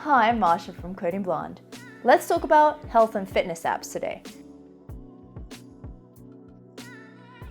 Hi, I'm Masha from Coding Blonde. Let's talk about health and fitness apps today.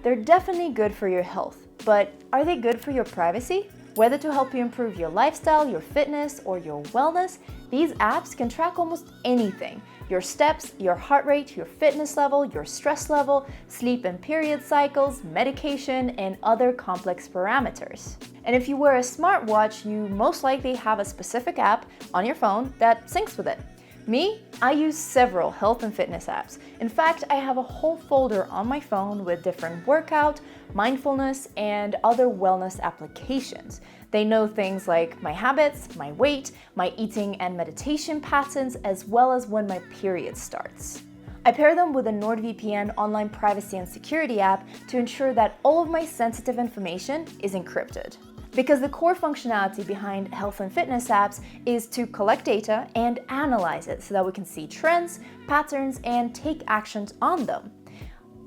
They're definitely good for your health, but are they good for your privacy? Whether to help you improve your lifestyle, your fitness, or your wellness, these apps can track almost anything. Your steps, your heart rate, your fitness level, your stress level, sleep and period cycles, medication, and other complex parameters. And if you wear a smartwatch, you most likely have a specific app on your phone that syncs with it. Me, I use several health and fitness apps. In fact, I have a whole folder on my phone with different workout, mindfulness, and other wellness applications. They know things like my habits, my weight, my eating and meditation patterns, as well as when my period starts. I pair them with a NordVPN online privacy and security app to ensure that all of my sensitive information is encrypted. Because the core functionality behind health and fitness apps is to collect data and analyze it so that we can see trends, patterns, and take actions on them.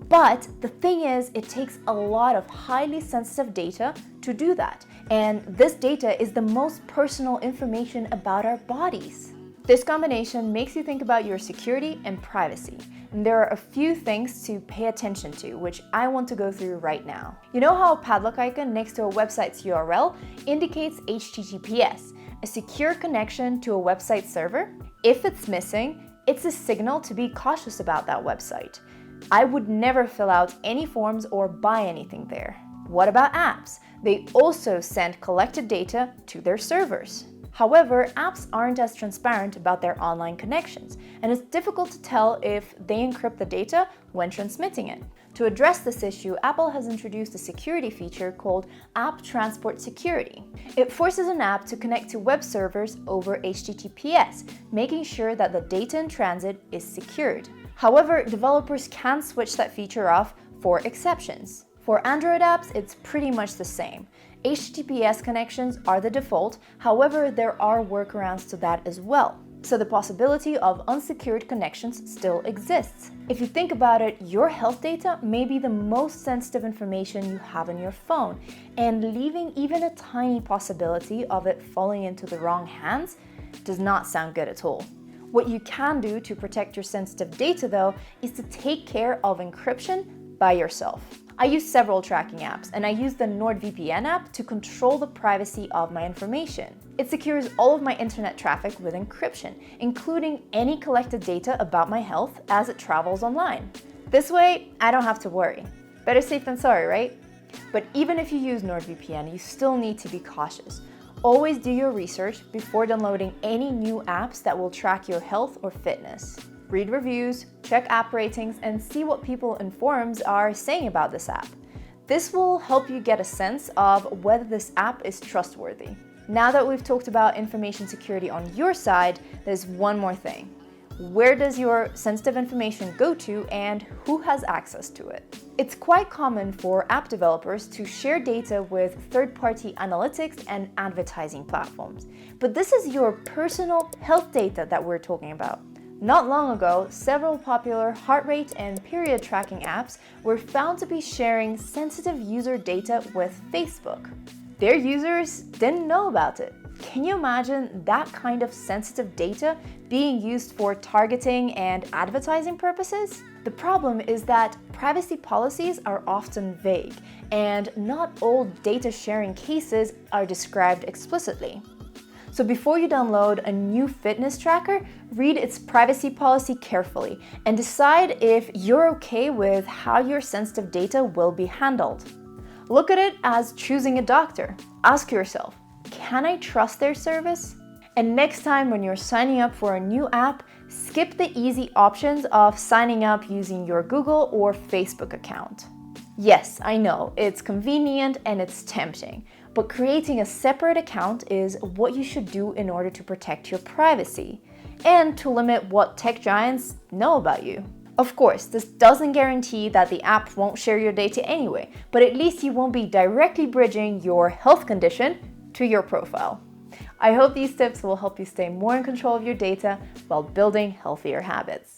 But the thing is, it takes a lot of highly sensitive data to do that. And this data is the most personal information about our bodies. This combination makes you think about your security and privacy. And there are a few things to pay attention to, which I want to go through right now. You know how a padlock icon next to a website's URL indicates HTTPS, a secure connection to a website server? If it's missing, it's a signal to be cautious about that website. I would never fill out any forms or buy anything there. What about apps? They also send collected data to their servers. However, apps aren't as transparent about their online connections, and it's difficult to tell if they encrypt the data when transmitting it. To address this issue, Apple has introduced a security feature called App Transport Security. It forces an app to connect to web servers over HTTPS, making sure that the data in transit is secured. However, developers can switch that feature off for exceptions. For Android apps, it's pretty much the same. HTTPS connections are the default, however, there are workarounds to that as well. So the possibility of unsecured connections still exists. If you think about it, your health data may be the most sensitive information you have on your phone, and leaving even a tiny possibility of it falling into the wrong hands does not sound good at all. What you can do to protect your sensitive data, though, is to take care of encryption by yourself. I use several tracking apps, and I use the NordVPN app to control the privacy of my information. It secures all of my internet traffic with encryption, including any collected data about my health as it travels online. This way, I don't have to worry. Better safe than sorry, right? But even if you use NordVPN, you still need to be cautious. Always do your research before downloading any new apps that will track your health or fitness. Read reviews, check app ratings, and see what people in forums are saying about this app. This will help you get a sense of whether this app is trustworthy. Now that we've talked about information security on your side, there's one more thing. Where does your sensitive information go to, and who has access to it? It's quite common for app developers to share data with third-party analytics and advertising platforms. But this is your personal health data that we're talking about. Not long ago, several popular heart rate and period tracking apps were found to be sharing sensitive user data with Facebook. Their users didn't know about it. Can you imagine that kind of sensitive data being used for targeting and advertising purposes? The problem is that privacy policies are often vague, and not all data sharing cases are described explicitly. So before you download a new fitness tracker, read its privacy policy carefully and decide if you're okay with how your sensitive data will be handled. Look at it as choosing a doctor. Ask yourself, can I trust their service? And next time when you're signing up for a new app, skip the easy options of signing up using your Google or Facebook account. Yes, I know, it's convenient and it's tempting, but creating a separate account is what you should do in order to protect your privacy and to limit what tech giants know about you. Of course, this doesn't guarantee that the app won't share your data anyway, but at least you won't be directly bridging your health condition to your profile. I hope these tips will help you stay more in control of your data while building healthier habits.